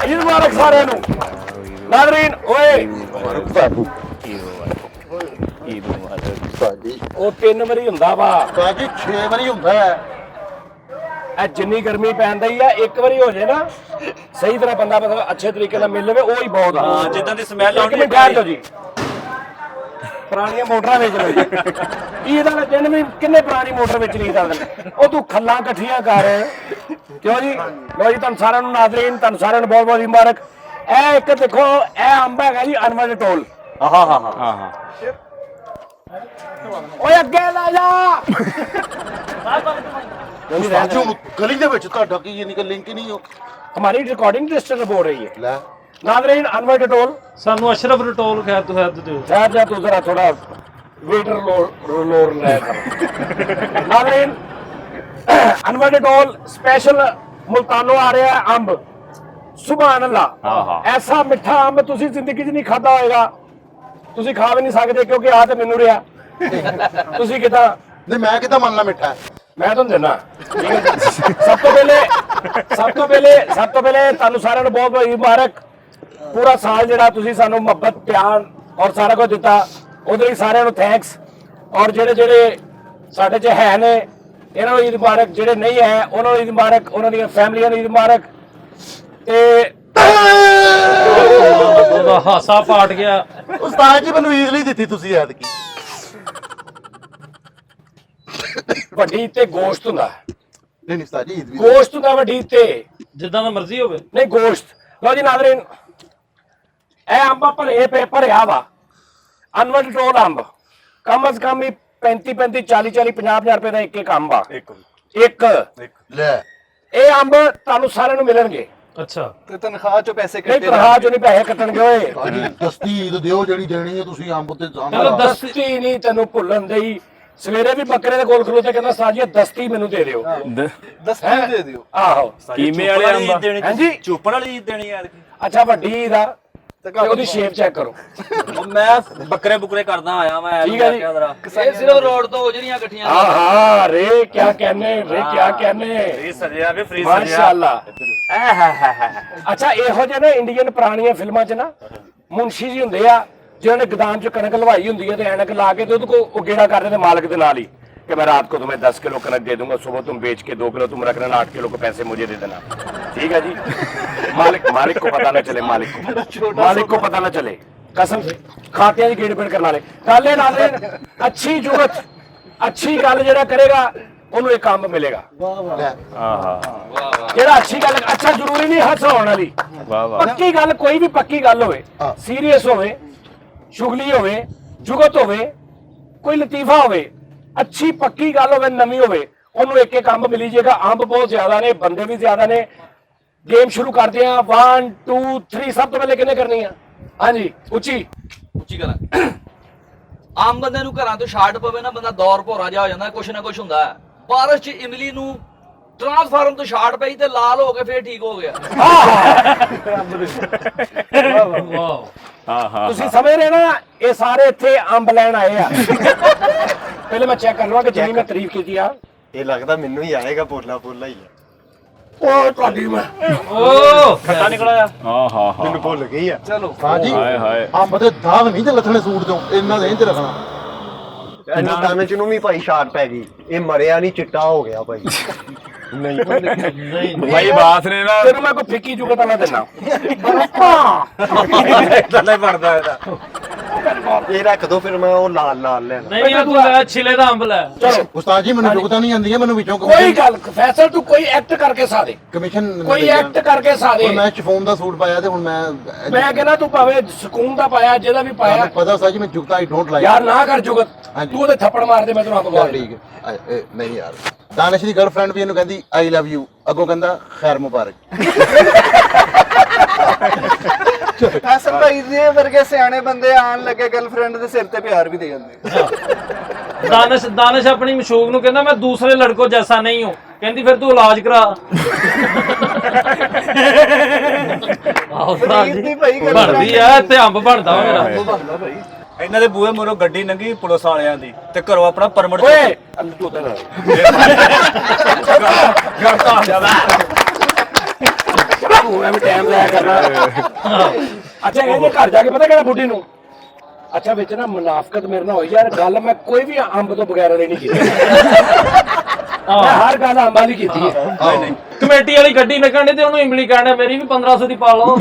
ईद मुबारक सारे नूं नाज़रीन ओए ਉਹ 3 ਵਾਰੀ ਹੁੰਦਾ ਵਾ ਬਾਕੀ 6 ਵਾਰੀ ਹੁੰਦਾ ਹੈ ਇਹ ਜਿੰਨੀ ਗਰਮੀ ਪੈਂਦੀ ਆ ਇੱਕ ਵਾਰੀ ਹੋ ਜੇ ਨਾ ਸਹੀ ਤਰ੍ਹਾਂ ਬੰਦਾ ਮਤਲਬ ਅੱਛੇ ਤਰੀਕੇ ਨਾਲ ਮਿਲ ਲਵੇ ਉਹ ਹੀ ਬਹੁਤ ਆ ਹਾਂ ਜਿੱਦਾਂ ਦੀ ਸਮੈਲ ਆਉਂਦੀ ਹੈ ਠਹਿਰ ਜਾਓ ਜੀ ਪੁਰਾਣੀਆਂ ਮੋਟਰਾਂ ਵੇਚ ਲਓ ਜੀ ਇਹਦਾ ਨਾ ਦਿਨ ਵੀ ਕਿੰਨੇ ਪੁਰਾਣੀ ਮੋਟਰ ਵੇਚ ਨਹੀਂ ਸਕਦੇ ਉਹ ਤੂੰ ਖੱਲਾਂ ਇਕੱਠੀਆਂ ਕਰ ਕਿਉਂ ਜੀ ਲੋ ਜੀ ਤੁਹਾਨੂੰ ਸਾਰਿਆਂ ਨੂੰ ਨਾਜ਼ਰੀਨ ਤੁਹਾਨੂੰ ਸਾਰਿਆਂ ਨੂੰ ਬਹੁਤ ਬਹੁਤ ਮੁਬਾਰਕ ਇਹ ਇੱਕ ਦੇਖੋ ਇਹ ਅੰਬ ਹੈਗਾ ਜੀ ਅਨਵਰ ਟੋਲ ਹਾਂ ਓਏ ਅੱਗੇ ਲੈ ਜਾ ਰਾਜੂ ਗਲੀ ਦੇ ਵਿੱਚ ਤੁਹਾਡਾ ਕੀ ਯਾਨੀ ਕਿ ਲਿੰਕ ਹੀ ਨਹੀਂ ਹੋ हमारी रिकॉर्डिंग डिस्टर्ब हो रही है ਲੈ नाज़रीन अनवर टटोल ਸਾਨੂੰ ਅਸ਼ਰਫ ਰਟੋਲ ਖੈਰ ਤੋਂ ਹੈ ਦਿਓ शायद जा तू जरा थोड़ा वेटर लोर ले कर नाज़रीन अनवर टटोल स्पेशल मुल्तानो आ रहा है अंब सुभान अल्लाह ऐसा मिठा अंब तुसी जिंदगी च नहीं खाता होएगा तुसी खा भी नहीं सकते क्योंकि आ ते मैनू रहा तुसी किदा ਨਹੀਂ ਮੈਂ ਕਿਦਾਂ ਮੰਨਣਾ ਮਿੱਠਾ मैं तुम देना सब तो पहले ਤੁਹਾਨੂੰ ਸਾਰਿਆਂ ਨੂੰ ਬਹੁਤ ਬਹੁਤ ਮੁਬਾਰਕ ਪੂਰਾ ਸਾਲ ਜਿਹੜਾ ਤੁਸੀਂ ਸਾਨੂੰ ਮੁਹੱਬਤ ਪਿਆਰ ਔਰ ਸਾਰਾ ਕੁਝ ਦਿੱਤਾ ਉਹਦੇ ਲਈ ਸਾਰਿਆਂ ਨੂੰ ਥੈਂਕਸ ਔਰ ਜਿਹੜੇ ਸਾਡੇ 'ਚ ਹੈ ਨੇ ਇਹਨਾਂ ਨੂੰ ਈਦ ਮੁਬਾਰਕ ਜਿਹੜੇ ਨਹੀਂ ਹੈ ਉਹਨਾਂ ਨੂੰ ਈਦ ਮੁਬਾਰਕ ਉਹਨਾਂ ਦੀਆਂ ਫੈਮਲੀਆਂ ਨੂੰ ਈਦ ਮੁਬਾਰਕ ਤੇ ਉਹਦਾ ਹਾਸਾ ਪਾਟ ਗਿਆ ਉਸਤਾਦ ਜੀ ਮੈਨੂੰ ਈਜ਼ਲੀ ਦਿੱਤੀ ਤੁਸੀਂ ਐਤਕੀ ਵੱਡੀ ਤੇ ਗੋਸ਼ਤ ਹੁੰਦਾ ਨਹੀਂ ਉਸਤਾਦ ਜੀ ਈਦ ਵੀ ਗੋਸ਼ਤ ਹੁੰਦਾ ਵੱਡੀ ਤੇ ਜਿੱਦਾਂ ਦਾ ਮਰਜ਼ੀ ਹੋਵੇ ਨਹੀਂ ਗੋਸ਼ਤ ਲਓ ਜੀ ਨਾਜ਼ਰੀਨ ਇਹ ਅੰਬ ਭਰਿਆ ਵਾ ਅਨਵਰ ਟੋਲ ਅੰਬ ਕਮ ਅਜ਼ ਕਮ 35 40 50 ਰੁਪਏ ਦਾ ਇੱਕ ਅੰਬ ਆ ਇੱਕ ਲੈ ਇਹ ਅੰਬ ਤੁਹਾਨੂੰ ਸਾਰਿਆਂ ਨੂੰ ਮਿਲਣਗੇ ਅੱਛਾ ਤੇ ਤਨਖਾਹ ਚੋਂ ਪੈਸੇ ਨਹੀਂ ਕੱਟੇ ਤਨਖਾਹ ਚੋਂ ਨਹੀਂ ਪੈਸੇ ਕੱਟਣਗੇ ਓਏ ਭਾਜੀ ਦਸਤੀ ਈਦ ਦਿਓ ਜਿਹੜੀ ਦੇਣੀ ਹੈ ਤੁਸੀਂ ਅੰਬ ਤੇ ਚਲੋ ਦਸਤੀ ਨਹੀਂ ਤੈਨੂੰ ਭੁੱਲਣ ਦੇਈ ਸਵੇਰੇ ਵੀ ਬੱਕਰੇ ਦੇ ਕੋਲ ਖਲੋਤੇ ਕਹਿੰਦਾ ਸਾਜੀ ਦਸਤੀ ਮੈਨੂੰ ਦੇ ਦਿਓ ਦਸਤੀ ਦੇ ਦਿਓ ਆਹੋ ਕੀਮੇ ਵਾਲੇ ਅੰਬ ਦੇਣੀ ਹਾਂਜੀ ਚੋਪੜ ਵਾਲੀ ਈਦ ਦੇਣੀ ਯਾਰ ਅੱਛਾ ਵੱਡੀ ਦਾ ਤੇ ਉਹਦੀ ਸ਼ੇਪ ਚੈੱਕ ਕਰੋ ਮੈਂ ਬੱਕਰੇ ਬੁਕਰੇ ਕਰਦਾ ਆਇਆ ਮੈਂ ਠੀਕ ਹੈ ਜੀ ਇਹ ਸਿਰਫ ਰੋਡ ਤੋਂ ਉਜੜੀਆਂ ਇਕੱਠੀਆਂ ਆਹਾ ਰੇ ਕੀ ਕਹਿੰਨੇ ਫ੍ਰੀ ਸਜਿਆ ਵੀ ਫ੍ਰੀ ਮਾਸ਼ਾਅੱਲਾ ਅੱਛਾ ਇਹੋ ਜਿਹੇ ਨਾ ਇੰਡੀਅਨ ਪੁਰਾਣੀਆਂ ਫਿਲਮਾਂ 'ਚ ਨਾ ਮੁਨਸ਼ੀ ਜੀ ਹੁੰਦੇ ਆ ਜਿਨ੍ਹਾਂ ਨੇ ਗਦਾਮ 'ਚ ਕਣਕ ਲਵਾਈ ਹੁੰਦੀ ਹੈ ਤੇ ਐਨਕ ਲਾ ਕੇ ਤੇ ਉਹਦੇ ਕੋ ਉਹ ਗੇੜਾ ਕਰਦੇ ਨੇ ਮਾਲਕ ਦੇ ਨਾਲ ਹੀ कि मैं रात को तुम्हें 10 किलो कनक दे दूंगा सुबह तुम बेच के 2 किलो तुम रखना 8 किलो को पैसे मुझे दे देना ठीक है जी मालिक को पता ना चले मालिक को पता ना चले कसम से खाते हैं गेड़ पेड़ करना कल नाज़रीन अच्छी जुगत अच्छी गल जेड़ा करेगा ਉਹਨੂੰ ਇੱਕ ਅੰਬ ਮਿਲੇਗਾ ਜਿਹੜਾ ਅੱਛੀ ਗੱਲ ਅੱਛਾ ਜ਼ਰੂਰੀ ਨਹੀਂ ਹਸਾਉਣ ਵਾਲੀ ਪੱਕੀ ਗੱਲ ਕੋਈ ਵੀ ਪੱਕੀ ਗੱਲ ਹੋਵੇ ਸੀਰੀਅਸ ਹੋਵੇ ਸ਼ੁਗਲੀ ਹੋਵੇ ਜੁਗਤ ਹੋਵੇ ਕੋਈ ਲਤੀਫਾ ਹੋਵੇ ਅੱਛੀ ਪੱਕੀ ਗੱਲ ਹੋਵੇ ਨਵੀਂ ਹੋਵੇ ਉਹਨੂੰ ਇੱਕ ਇੱਕ ਅੰਬ ਮਿਲੀ ਜਾਏਗਾ ਅੰਬ ਬਹੁਤ ਜ਼ਿਆਦਾ ਨੇ ਬੰਦੇ ਵੀ ਜ਼ਿਆਦਾ ਨੇ ਗੇਮ ਸ਼ੁਰੂ ਕਰਦੇ ਆ 1 2 3 ਸਭ ਤੋਂ ਪਹਿਲੇ ਕਿਹਨੇ ਕਰਨੀ ਆ ਹਾਂਜੀ ਉੱਚੀ ਕਰਾਂ ਆਮ ਬੰਦੇ ਨੂੰ ਘਰਾਂ ਤੋਂ ਛਾੜ ਪਵੇ ਨਾ ਬੰਦਾ ਦੌਰ ਭੋਰਾ ਜਾ ਹੋ ਜਾਂਦਾ ਕੁਛ ਨਾ ਕੁਛ ਹੁੰਦਾ ਬਾਰਿਸ਼ ਚ ਇਮਲੀ ਨੂੰ ਟ੍ਰਾਂਸਫਾਰਮ ਤੋਂ ਛਾੜ ਪਈ ਤੇ ਲਾਲ ਹੋ ਕੇ ਫੇਰ ਠੀਕ ਹੋ ਗਿਆ ਵਾਹ ਤੁਸੀਂ ਸਮਝ ਰਹੇ ਨਾ ਇਹ ਸਾਰੇ ਇੱਥੇ ਅੰਬ ਲੈਣ ਆਏ ਆ ਪਹਿਲੇ ਮੈਂ ਚੈੱਕ ਕਰ ਲਵਾਂ ਕਿ ਜਿੰਨੀ ਮੈਂ ਤਾਰੀਫ ਕੀਤੀ ਆ ਇਹ ਲੱਗਦਾ ਮੈਨੂੰ ਹੀ ਆਏਗਾ ਪੋਲਾ ਹੀ ਉਹ ਤੁਹਾਡੀ ਮੈਂ ਓ ਖੱਟਾ ਨਿਕਲਿਆ ਮੈਨੂੰ ਭੁੱਲ ਗਈ ਆ ਚਲੋ ਹਾਂਜੀ ਅੰਬ ਦੇ ਦਾਗ ਨਹੀਂ ਤੇ ਲੱਥਣੇ ਸੂਟ ਤੋਂ ਇੰਨਾ ਦੇ ਚ ਰੱਖਣਾ ਇਹਨਾਂ ਦਾਣੇ ਚ ਨੂੰ ਵੀ ਭਾਈ ਸ਼ਾਟ ਪੈ ਗਈ ਇਹ ਮਰਿਆ ਨਹੀਂ ਚਿੱਟਾ ਹੋ ਗਿਆ ਭਾਈ ਨਹੀਂ ਭਾਈ ਬਾਸ ਨੇ ਨਾ ਤੈਨੂੰ ਮੈਂ ਕੋਈ ਫਿੱਕੀ ਜੁਗਤ ਨਾ ਦੇਣਾ ਥੱਲੇ ਪੜਦਾ ਇਹਦਾ ਇਹ ਰੱਖ ਦੋ ਫਿਰ ਮੈਂ ਉਹ ਲਾਲ ਲੈਣਾ ਨਹੀਂ ਆ ਤੂੰ ਲੈ ਛਿਲੇ ਦਾ ਅੰਬ ਲੈ ਚਲੋ ਉਸਤਾਦ ਜੀ ਮੈਨੂੰ ਜੁਗਤਾਂ ਨਹੀਂ ਆਉਂਦੀਆਂ ਮੈਨੂੰ ਵਿੱਚੋਂ ਕੋਈ ਗੱਲ ਫੈਸਲ ਤੂੰ ਕੋਈ ਐਕਟ ਕਰਕੇ ਸਾਦੇ ਕਮਿਸ਼ਨ ਕੋਈ ਐਕਟ ਕਰਕੇ ਸਾਦੇ ਮੈਂ ਚਫੋਨ ਦਾ ਸੂਟ ਪਾਇਆ ਤੇ ਹੁਣ ਮੈਂ ਕਹਿੰਦਾ ਤੂੰ ਭਾਵੇਂ ਸਕੂਨ ਦਾ ਪਾਇਆ ਜਿਹਦਾ ਵੀ ਪਾਇਆ ਪਤਾ ਉਸਤਾਦ ਜੀ ਮੈਂ ਜੁਗਤਾ ਆਈ ਡੋਂਟ ਲਾਈਕ ਯਾਰ ਨਾ ਕਰ ਜੁਗਤ ਤੂੰ ਉਹਦੇ ਥੱਪੜ ਮਾਰ ਦੇ ਮੈਂ ਤੈਨੂੰ ਅੰਬ ਮਾਰ ਠੀਕ ਹੈ ਨਹੀਂ ਯਾਰ ਦਾਨਿਸ਼ ਦੀ ਗਰਲਫ੍ਰੈਂਡ ਵੀ ਇਹਨੂੰ ਕਹਿੰਦੀ ਆਈ ਲਵ ਯੂ ਅੱਗੋਂ ਕਹਿੰਦਾ ਖੈਰ ਮੁਬਾਰਕ ਫੈਸਲ ਭਾਈ ਦੇ ਵਰਗੇ ਸਿਆਣੇ ਬੰਦੇ ਆਣ ਲੱਗੇ ਗਰਲਫ੍ਰੈਂਡ ਦੇ ਸਿਰ ਤੇ ਪਿਆਰ ਵੀ ਦੇ ਜਾਂਦੇ ਦਾਨਿਸ਼ ਆਪਣੀ ਮਸ਼ੂਕ ਨੂੰ ਕਹਿੰਦਾ ਮੈਂ ਦੂਸਰੇ ਲੜਕੋ ਜੈਸਾ ਨਹੀਂ ਹੂੰ ਕਹਿੰਦੀ ਫਿਰ ਤੂੰ ਇਲਾਜ ਕਰਾ ਆਹ ਫਰੀਦ ਦੀ ਭਾਈ ਬਣਦੀ ਆ ਤੇ ਅੰਬ ਬਣਦਾ ਮੇਰਾ ਬਣਦਾ ਭਾਈ ਇਹਨਾਂ ਦੇ ਬੂਹੇ ਮੂਹਰੋਂ ਗੱਡੀ ਲੰਘੀ ਪੁਲਿਸ ਵਾਲਿਆਂ ਦੀ ਤੇ ਘਰੋਂ ਆਪਣਾ ਪਰਮਿਟ ਓਏ ਤੂੰ ਤਾਂ ਤੂੰ ਐਵੇਂ ਟਾਈਮ ਲਾਇਆ ਕਰਨਾ ਅੱਛਾ ਇਹਦੇ ਘਰ ਜਾ ਕੇ ਪਤਾ ਕਿਹੜਾ ਬੁੱਢੀ ਨੂੰ ਅੱਛਾ ਵਿੱਚ ਨਾ ਮੁਨਾਫਕਤ ਮੇਰੇ ਨਾਲ ਹੋਈ ਯਾਰ ਗੱਲ ਮੈਂ ਕੋਈ ਵੀ ਅੰਬ ਤੋਂ ਬਗੈਰ ਨਹੀਂ ਕੀਤੀ ਮੈਂ ਹਰ ਗੱਲ ਅੰਬਾਂ ਦੀ ਕੀਤੀ ਹੈ ਕਮੇਟੀ ਵਾਲੀ ਗੱਡੀ ਨਿਕਲਣੀ ਤੇ ਉਹਨੂੰ ਇਮਲੀ ਕਹਿਣਾ ਮੇਰੀ ਵੀ 1500 ਦੀ ਪਾ ਲਓ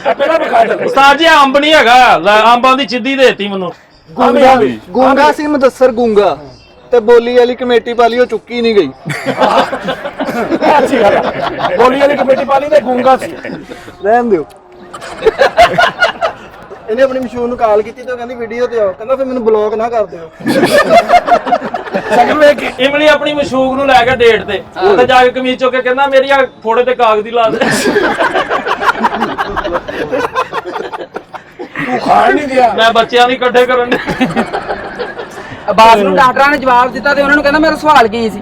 ਪਹਿਲਾਂ ਵਿਖਾ ਚੱਲ ਉਸਤਾਦ ਜੀ ਅੰਬ ਨਹੀਂ ਹੈਗਾ ਲੈ ਅੰਬਾਂ ਦੀ ਚਿੱਦੀ ਦੇਤੀ ਮੈਨੂੰ ਗੂੰਗਾ ਸੀ ਮੁਦੱਸਰ ਗੂੰਗਾ ਤੇ ਬੋਲੀ ਵਾਲੀ ਕਮੇਟੀ ਪਾਲੀ ਉਹ ਚੁੱਕੀ ਨਹੀਂ ਗਈ ਅੱਛੀ ਗੱਲ ਆ। ਬੋਲੀ ਵਾਲੀ ਕਮੇਟੀ ਪਾਲੀ ਤੇ ਗੂੰਗਾ ਸੀ ਰਹਿਣ ਦਿਓ ਇਹਨੇ ਆਪਣੀ ਮਸ਼ਹੂਰ ਨੂੰ ਕਾਲ ਕੀਤੀ ਤੇ ਉਹ ਕਹਿੰਦੀ ਵੀਡੀਓ ਤੇ ਆਓ ਕਹਿੰਦਾ ਫਿਰ ਮੈਨੂੰ ਬਲੌਕ ਨਾ ਕਰ ਦਿਓ ਸਗਵੇਂ ਕਿ ਇਮਲੀ ਆਪਣੀ ਮਸ਼ੂਕ ਨੂੰ ਲੈ ਕੇ ਡੇਟ ਤੇ ਉੱਥੇ ਜਾ ਕੇ ਕਮੀਜ਼ ਚੁੱਕ ਕੇ ਕਹਿੰਦਾ ਮੇਰੀ ਆ ਫੋੜੇ ਤੇ ਕਾਗਜ਼ੀ ਲਾ ਦੇ ਤੂੰ ਖਾਣ ਨਹੀਂ ਦਿਆ ਮੈਂ ਬੱਚਿਆਂ ਦੀ ਇਕੱਠੇ ਕਰਨ ਦੇ ਅਬਾਸ ਨੂੰ ਡਾਕਟਰਾਂ ਨੇ ਜਵਾਬ ਦਿੱਤਾ ਤੇ ਉਹਨਾਂ ਨੂੰ ਕਹਿੰਦਾ ਮੇਰਾ ਸਵਾਲ ਕੀ ਸੀ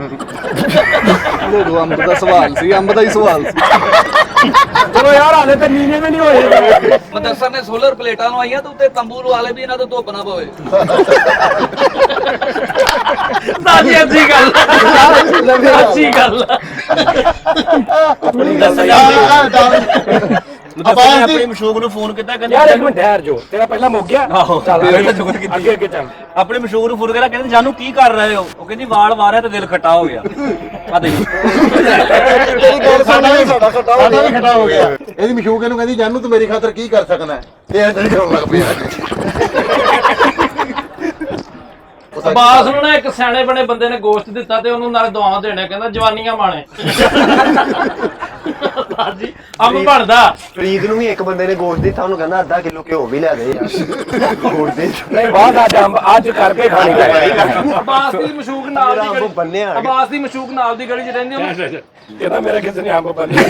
ਉਦੋਂ ਅੰਬ ਦਾ ਸਵਾਲ ਸੀ ਅੰਬ ਦਾ ਹੀ ਸਵਾਲ ਸੀ ਚਲੋ ਯਾਰ ਹਾਲੇ ਤਾਂ ਨੀਵੇਂ ਵੀ ਨਹੀਂ ਹੋਏ ਮੁਦੱਸਰ ਨੇ ਸੋਲਰ ਪਲੇਟਾਂ ਲਵਾਈਆਂ ਤੇ ਉੱਤੇ ਤੰਬੂ ਲਵਾ ਲਏ ਵੀ ਇਹਨਾਂ ਤੋਂ ਧੁੱਪ ਨਾ ਪਵੇ ਸਾਜੀ ਅੱਛੀ ਗੱਲ ਅੱਛੀ ਗੱਲ ਆਵਾਜ਼ ਦੀ ਆਪਣੀ ਮਸ਼ੂਕ ਨੂੰ ਫੋਨ ਕੀਤਾ ਕਹਿੰਦੇ ਯਾਰ ਇੱਕ ਮਿੰਟ ਠਹਿਰ ਜੋ ਤੇਰਾ ਪਹਿਲਾਂ ਮੁੱਕ ਗਿਆ ਚੱਲ ਅੱਗੇ ਅੱਗੇ ਚੱਲ ਆਪਣੀ ਮਸ਼ੂਕ ਨੂੰ ਫੋਨ ਕਰਿਆ ਕਹਿੰਦੇ ਜਾਨੂ ਕੀ ਕਰ ਰਹੇ ਹੋ ਉਹ ਕਹਿੰਦੀ ਵਾਲ ਵਾਰਿਆ ਤੇ ਦਿਲ ਖੱਟਾ ਹੋ ਗਿਆ ਆ ਦੇਖੋ ਤੇਰੀ ਗੱਲ ਸੁਣ ਕੇ ਸਾਡਾ ਖਟਾ ਹੋ ਸਾਡਾ ਗਿਆ ਵੀ ਖੜਾ ਹੋ ਗਿਆ ਇਹਦੀ ਮਸ਼ੂਕ ਇਹਨੂੰ ਕਹਿੰਦੀ ਜਾਨੂ ਤੂੰ ਮੇਰੀ ਖਾਤਰ ਕੀ ਕਰ ਸਕਣਾ ਹੈ ਤੇ ਐਂ ਤਾਂ ਕਰਾਉਣ ਲੱਗ ਪਿਆ ਅਬਾਸ ਨੂੰ ਨਾ ਇੱਕ ਸਿਆਣੇ ਬਣੇ ਬੰਦੇ ਨੇ ਗੋਸ਼ਤ ਦਿੱਤਾ ਤੇ ਉਹਨੂੰ ਨਾਲ ਦੁਆਵਾਂ ਦੇਣੇ ਕਹਿੰਦਾ ਜਵਾਨੀਆਂ ਮਾਣੇ ਸਾਜੀ ਅੰਬ ਬਣਦਾ ਫਰੀਦ ਨੂੰ ਵੀ ਇੱਕ ਬੰਦੇ ਨੇ ਗੋਸ਼ਤ ਦਿੱਤਾ ਉਹਨੂੰ ਕਹਿੰਦਾ ਅੱਧਾ ਕਿਲੋ ਘਿਓ ਵੀ ਲੈ ਦੇ ਯਾਰ ਗੋਸ਼ਤ ਦੇ ਨਹੀਂ ਬਾਅਦ ਅੱਜ ਕਰਕੇ ਖਾਣੀ ਚਾਹੀਦੀ ਅਬਾਸ ਦੀ ਮਸ਼ੂਕ ਨਾਲ ਦੀ ਅੰਬ ਗਲੀ ਬੰਨਿਆ ਆ। ਅਬਾਸ ਦੀ ਮਸ਼ੂਕ ਨਾਲ ਦੀ ਗਲੀ 'ਚ ਰਹਿੰਦੀ ਉਹਨੂੰ ਕਹਿੰਦਾ ਮੇਰਾ ਕਿਸੇ ਨੇ ਅੰਬ ਬੰਨਿਆ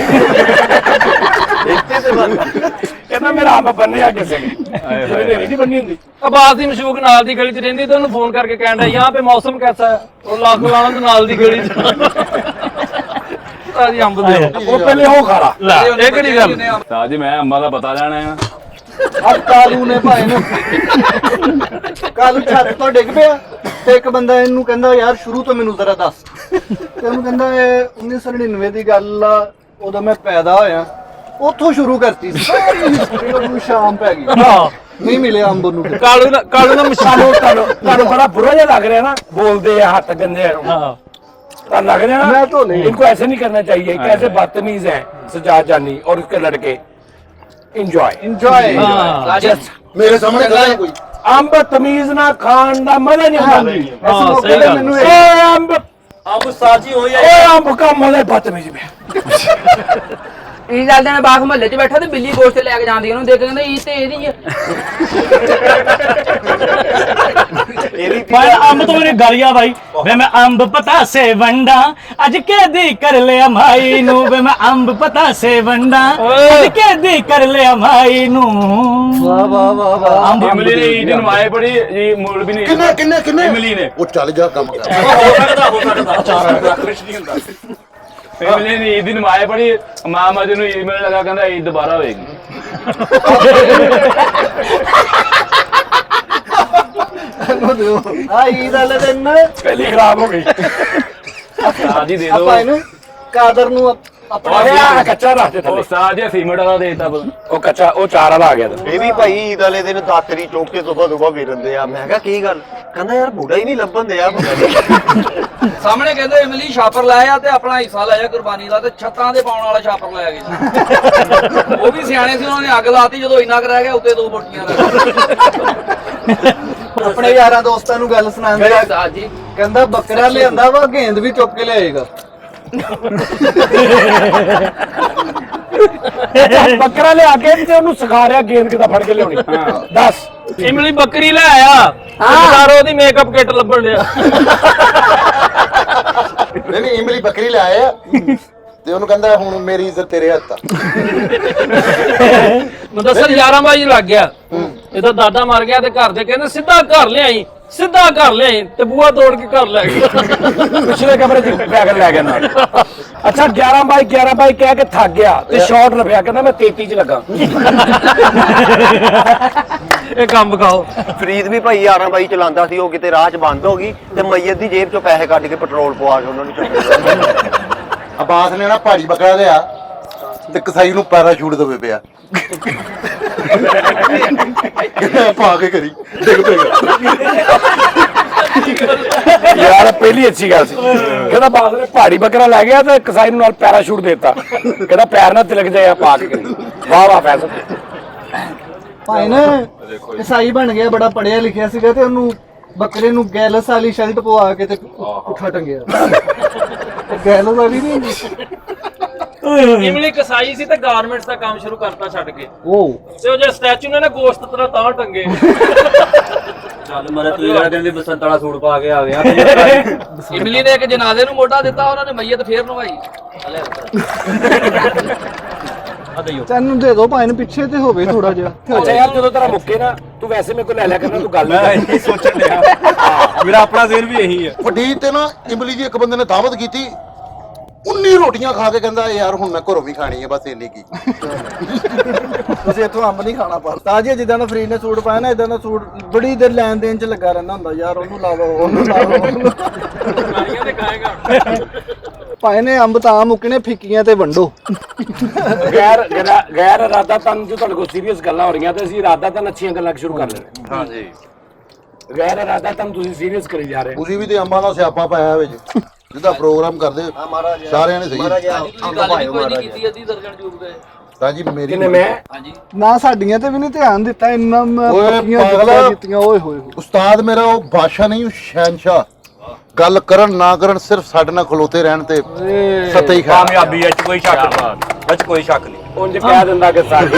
ਕਹਿੰਦਾ ਮੇਰਾ ਅੰਬ ਬੰਨਿਆ ਕਿਸੇ ਨੇ ਇਹਨੇ ਨਹੀਂ ਬੰਨੀ ਹੁੰਦੀ ਅਬਾਸ ਦੀ ਮਸ਼ੂਕ ਨਾਲ ਦੀ ਗਲੀ 'ਚ ਰਹਿੰਦੀ ਤੇ ਉਹਨੂੰ ਫੋਨ ਕਰਕੇ ਕਹਿੰਦਾ ਯਹਾਂ पे मौसम कैसा है ਉਹ ਲਾਖੋ ਆਨੰਦ ਨਾਲ ਦੀ ਗਲੀ 'ਚ ਸਾਜੀ ਅੰਬ ਦੇ ਉਹ ਪਹਿਲੇ ਉਹ ਖਾਲਾ ਲੈ ਇਹ ਕਿਹੜੀ ਗੱਲ ਤਾਂ ਜੀ ਮੈਂ ਅੰਬਾਂ ਦਾ ਪਤਾ ਲੈਣਾ ਆ ਆ ਕਾਲੂ ਨੇ ਭਾਈ ਨੂੰ ਕਾਲੂ ਛੱਤ ਤੋਂ ਡਿੱਗ ਪਿਆ ਤੇ ਇੱਕ ਬੰਦਾ ਇਹਨੂੰ ਕਹਿੰਦਾ ਯਾਰ ਸ਼ੁਰੂ ਤੋਂ ਮੈਨੂੰ ਜ਼ਰਾ ਦੱਸ ਤੇ ਉਹਨੂੰ ਕਹਿੰਦਾ ਇਹ 1999 ਦੀ ਗੱਲ ਆ ਉਦੋਂ ਮੈਂ ਪੈਦਾ ਹੋਇਆ ਉੱਥੋਂ ਸ਼ੁਰੂ ਕਰਤੀ ਸੀ ਸਾਰੀ history ਉਹਨੂੰ ਸ਼ਾਮ ਪੈ ਗਈ ਹਾਂ ਨਹੀਂ ਮਿਲਿਆ ਅੰਬ ਨੂੰ ਕਾਲੂ ਨਾ ਮਸ਼ਾਲੋ ਤੁਹਾਨੂੰ ਬੜਾ ਬੁਰਾ ਜਿਹਾ ਲੱਗ ਰਿਹਾ ਨਾ बोलते हैं हथ गंदे हैं हाँ तो लग रहा है मैं ना तो नहीं। इनको ऐसे नहीं करना चाहिए कैसे बदतमीज हैं सजाद जानी और उसके लड़के इंजॉय ਇੰਜੋਏ हाँ ਮੇਰੇ ਸਾਹਮਣੇ ਖੜਾ ਕੋਈ अंब तमीज ना खान दा मजा नहीं आता हाँ ਮੌਕੇ सही ਤੇ गल ਮੈਨੂੰ ओए अंब ਅੰਬ ਸਾਜੀ ਹੋਈ ओए अंब का मजा बदतमीज में ਇਹ ਚੱਲਦੇ ਨੇ ਬਾਗ ਮਹੱਲੇ 'ਚ ਬੈਠਾ ਤੇ ਬਿੱਲੀ ਗੋਸ਼ਤ ਲੈ ਕੇ ਜਾਂਦੀ ਉਹਨੂੰ ਦੇਖ ਕੇ ਕਹਿੰਦਾ ਇਹ ਤੇ ਇਹਦੀ ਆ पर अंब तो मेरी गालियां भाई वे मैं अंब पता से वंडा अज कैदी कर लिया माई नू वे मैं अंब पता से वंडा अज कैदी कर लिया माई नू ਵਾਹ ਵਾਹ ਵਾਹ ਵਾਹ अंब ਇਮਲੀ ਨੇ ਈਦ ਨੂੰ ਆਏ ਬੜੀ ਇਹ ਮੂਲ ਵੀ ਨਹੀਂ ਕਿੰਨੇ ਕਿੰਨੇ ਕਿੰਨੇ ਇਮਲੀ ਨੇ ਉਹ ਚੱਲ ਜਾ ਕੰਮ ਕਰ ਹੋ ਸਕਦਾ ਕੁਛ ਨਹੀਂ ਹੁੰਦਾ ਇਮਲੀ ਨੇ ਈਦ ਨੂੰ ਆਏ ਬੜੀ ਮਾਮਾ ਜੀ ਨੂੰ ਈਮੇਲ ਲਗਾ ਕਹਿੰਦਾ ਈਦ ਦੁਬਾਰਾ ਹੋਏਗੀ ਇਹਨੂੰ ਦਿਓ ਆ ਈਦ ਵਾਲੇ ਦਿਨ पहली खराब हो गई ਸਾਜੀ ਦੇ ਆਪਾਂ ਇਹਨੂੰ ਕਾਦਰ ਨੂੰ ਆਪਣਾ अरे यार कच्चा रख दे ਉਹ ਸਾਜੀ ਸੀਮਟ ਵਾਲਾ ਦੇਤਾ ਬਲ वो कच्चा वो चार वाला आ गया था ਇਹ ਵੀ ਭਾਈ ਈਦ ਵਾਲੇ ਦਿਨ ਦਾਤਰੀ ਚੌਕ ਤੇ ਦੁਬਾ ਦੁਬਾ ਫਿਰਦੇ ਆ ਮੈਂ ਕਿਹਾ ਕੀ ਗੱਲ ਕਹਿੰਦਾ ਯਾਰ ਬੁੱਢਾ ਹੀ ਨਹੀਂ ਲੱਭਣ ਦਿਆ ਸਾਹਮਣੇ ਕਹਿੰਦੇ ਇਮਲੀ ਛਾਪਰ ਲਾਇਆ ਤੇ ਆਪਣਾ ਹਿੱਸਾ ਲਾਇਆ ਕੁਰਬਾਨੀ ਦਾ ਤੇ ਛੱਤਾਂ ਦੇ ਪਾਉਣ ਵਾਲਾ ਛਾਪਰ ਲਾਇਆ ਗਿਆ ਉਹ ਵੀ ਸਿਆਣੇ ਸੀ ਉਹਨਾਂ ਨੇ ਅੱਗ ਲਾਤੀ ਜਦੋਂ ਇੰਨਾ ਕੁ ਰਹਿ ਗਿਆ ਉੱਤੇ ਦੋ ਬੋਟੀਆਂ ਰਹਿ ਆਪਣੇ ਯਾਰਾਂ ਦੋਸਤਾਂ ਨੂੰ ਗੱਲ ਸੁਣਾਉਂਦੇ ਆ ਗਈਆਂ ਜੀ ਕਹਿੰਦਾ ਬੱਕਰਾ ਲਿਆਂਦਾ ਵਾ ਗੇਂਦ ਵੀ ਚੁੱਕ ਕੇ ਲਿਆਏਗਾ ਬੱਕਰਾ ਲਿਆ ਕੇ ਤੇ ਉਹਨੂੰ ਸਿਖਾ ਰਿਹਾ ਗੇਂਦ ਕਿੱਦਾਂ ਫੜ ਕੇ ਲਿਆਉਣੀ ਦੱਸ ਇਮਲੀ ਬੱਕਰੀ ਲੈ ਆਇਆ ਹਾਂ ਉਹਦੀ ਮੇਕਅਪ ਕਿੱਟ ਲੱਭਣ ਲਿਆ ਨਹੀਂ ਨਹੀਂ ਇਮਲੀ ਬੱਕਰੀ ਲੈ ਆਇਆ ਤੇ ਉਹਨੂੰ ਕਹਿੰਦਾ ਹੁਣ ਮੇਰੀ ਇੱਜ਼ਤ ਤੇਰੇ ਹੱਥ ਆ ਮੁਦੱਸਰ 11 ਵਜੇ ਲੱਗ ਗਿਆ ਇਹਦਾ ਦਾਦਾ ਮਰ ਗਿਆ ਤੇ ਘਰ ਦੇ ਕਹਿੰਦੇ ਸਿੱਧਾ ਘਰ ਲਿਆਈ ਤੇ ਬੂਹਾ ਤੋੜ ਕੇ ਘਰ ਲੈ ਗਿਆ ਪਿਛਲੇ ਕਮਰੇ 'ਚ ਬੈਗ ਲੈ ਗਿਆ ਨਾਲ ਅੱਛਾ 11 ਬਾਈ ਕਹਿ ਕੇ ਥੱਕ ਗਿਆ ਤੇ ਸ਼ਾਟ ਲੱਭਿਆ ਕਹਿੰਦਾ ਮੈਂ 33 'ਚ ਲੱਗਾ ਇਹ ਕੰਮ ਖਾਓ ਫਰੀਦ ਵੀ ਭਾਈ 11 ਬਾਈ ਚਲਾਉਂਦਾ ਸੀ ਉਹ ਕਿਤੇ ਰਾਹ 'ਚ ਬੰਦ ਹੋ ਗਈ ਤੇ ਮਈਅਤ ਦੀ ਜੇਬ 'ਚੋਂ ਪੈਸੇ ਕੱਢ ਕੇ ਪੈਟਰੋਲ ਪਵਾ ਕੇ ਉਹਨਾਂ ਨੂੰ ਚੱਕ ਲਿਆ ਅਬਾਸ ਨੇ ਨਾ ਪਹਾੜੀ ਬੱਕਰਾ ਲਿਆ ਤੇ ਕਸਾਈ ਨੂੰ ਪੈਰਾਸ਼ੂਟ ਦਵੇ ਪਿਆ ਪਾ ਕੇ ਕਰੀ ਡਿੱਗ ਪਏਗਾ। ਯਾਰ ਪਹਿਲੀ ਅੱਛੀ ਗੱਲ ਸੀ, ਕਹਿੰਦਾ ਬਾਸ ਨੇ ਪਹਾੜੀ ਬੱਕਰਾ ਲੈ ਗਿਆ ਤੇ ਕਸਾਈ ਨੂੰ ਨਾਲ ਪੈਰਾਸ਼ੂਟ ਦੇਤਾ, ਕਹਿੰਦਾ ਪੈਰ ਨਾ ਤਿਲਕ ਜਾਏ ਪਾ ਕੇ ਕਰੀ। ਵਾਹ ਵਾਹ ਫੈਸਲ। ਭਾਈ ਨਾ ਈਸਾਈ ਬਣ ਗਿਆ, ਬੜਾ ਪੜਿਆ ਲਿਖਿਆ ਸੀਗਾ ਤੇ ਉਹਨੂੰ ਬੱਕਰੇ ਨੂੰ ਗੈਲਸ ਵਾਲੀ ਸ਼ਰਟ ਪਵਾ ਕੇ ਤੇ ਪੁੱਠਾ ਟੰਗਿਆ। ਗੈਲਸ ਵਾਲੀ ਨਹੀਂ ਇਮਲੀ ਕਸਾਈ ਸੀ ਤੇ ਗਾਰਮੈਂਟਸ ਦਾ ਕੰਮ ਸ਼ੁਰੂ ਕਰਤਾ ਛੱਡ ਕੇ। ਉਹ ਤੇ ਉਹ ਜੇ ਸਟੈਚੂ ਨੇ ਨਾ ਗੋਸ਼ਤ ਤਰ੍ਹਾਂ ਤਾਂ ਟੰਗੇ। ਚੱਲ ਮਰੇ ਤੂੰ ਜਿਹੜਾ ਕਹਿੰਦੇ ਬਸੰਤ ਵਾਲਾ ਸੂਟ ਪਾ ਕੇ ਆ ਗਿਆ। ਇਮਲੀ ਨੇ ਇੱਕ ਜਨਾਜ਼ੇ ਨੂੰ ਮੋਢਾ ਦਿੱਤਾ, ਉਹਨਾਂ ਨੇ ਮਈਅਤ ਫੇਰ ਨਵਾਈ। ਤੈਨੂੰ ਦੇ ਦੋ ਭਾਈ ਨੂੰ, ਪਿੱਛੇ ਤੇ ਹੋਵੇ ਥੋੜਾ ਜਿਹਾ। ਅੱਛਾ ਯਾਰ ਜਦੋਂ ਤੇਰਾ ਮੁੱਕੇ ਨਾ ਤੂੰ ਵੈਸੇ ਮੇਰੇ ਕੋਲ ਲੈ ਲਿਆ ਕਰਨਾ, ਤੂੰ ਗੱਲ ਨਹੀਂ ਸੋਚਣ ਡਿਆ ਮੇਰਾ ਆਪਣਾ ਜ਼ੇਰ ਵੀ ਇਹੀ ਹੈ। ਵੱਡੀ ਤੇ ਨਾ ਇਮਲੀ ਦੀ ਇੱਕ ਬੰਦੇ ਨੇ ਦਾਵਤ ਕੀਤੀ, 19 ਰੋਟੀਆਂ ਖਾ ਕੇ ਕਹਿੰਦਾ ਯਾਰ ਹੁਣ ਮੈਂ ਘਰੋਂ ਵੀ ਖਾਣੀ ਹੈ, ਬਸ ਇੰਨੀ ਕੀ। ਤੁਸੀਂ ਇੱਥੋਂ ਅੰਬ ਨਹੀਂ ਖਾਣਾ ਪਰ ਤਾਜੀ ਜਿੱਦਾਂ ਦਾ ਫਰੀਦ ਨੇ ਸੂਟ ਪਾਇਆ ਨਾ, ਇਦਾਂ ਦਾ ਸੂਟ ਬੜੀ ਦੇਰ ਲੈਣ ਦੇਣ ਚ ਲੱਗਾ ਰਹਿੰਦਾ ਹੁੰਦਾ ਯਾਰ, ਉਹਨੂੰ ਲਾਵੋ ਉਹਨੂੰ ਲਾਵੋ। ਤੇ ਖਾਏਗਾ। ਭਾਈ ਨੇ ਅੰਬ ਤਾਂ ਮੁੱਕਣੇ, ਫਿੱਕੀਆਂ ਤੇ ਵੰਡੋ। ਗੈਰ ਇਰਾਦਾ ਤਨ ਜੋ ਤੁਹਾਡੇ ਕੋਲ ਸੀਰੀਅਸ ਗੱਲਾਂ ਹੋ ਰਹੀਆਂ ਤੇ ਅਸੀਂ ਇਰਾਦਾ ਤਨ ਅੱਛੀਆਂ ਗੱਲਾਂ ਸ਼ੁਰੂ ਕਰ ਲੈਣੇ। ਹਾਂਜੀ ਗੈਰ ਇਰਾਦਾ ਤਨ ਤੁਸੀਂ ਸੀਰੀਅਸ ਕਰੀ ਜਾ ਰਹੇ। ਤੁਸੀਂ ਵੀ ਤੇ ਅੰਬਾਂ ਦਾ ਸਿਆਪਾ ਪਾਇਆ ਵਿੱਚ, ਜਿੱਦਾਂ ਪ੍ਰੋਗਰਾਮ ਕਰਦੇ ਸਾਰਿਆਂ ਨੇ ਸਹੀ। ਕੀਤੀ ਅੱਧੀ ਦਰਜਨ ਜੂਬ ਗਏ ਤਾਂ ਜੀ ਮੇਰੀ ਕਿੰਨੇ ਮੈਂ ਹਾਂਜੀ ਨਾ ਸਾਡੀਆਂ ਤੇ ਵੀ ਨਹੀਂ ਧਿਆਨ ਦਿੱਤਾ ਇੰਨਾ। ਓਏ ਪੱਕੀਆਂ ਪਾਗਲਾ। ਗੱਲਾਂ ਕੀਤੀਆਂ, ਓਏ ਹੋਏ ਹੋਏ। ਉਸਤਾਦ ਮੇਰਾ ਉਹ ਬਾਦਸ਼ਾਹ ਨਹੀਂ, ਉਹ ਸ਼ਹਿਨशाह। ਗੱਲ ਕਰਨ ਨਾ ਕਰਨ ਸਿਰਫ ਸਾਡੇ ਨਾਲ ਖਲੋਤੇ ਰਹਿਣ ਤੇ ਸੱਤੇ ਹੀ ਖਾ। ਕਾਮਯਾਬੀ ਵਿੱਚ ਕੋਈ ਸ਼ੱਕ ਨਹੀਂ, ਵਿੱਚ ਕੋਈ ਸ਼ੱਕ ਨਹੀਂ। ਉਂਝ ਕਹਿ ਦਿੰਦਾ ਕਿ ਸਾਡੀ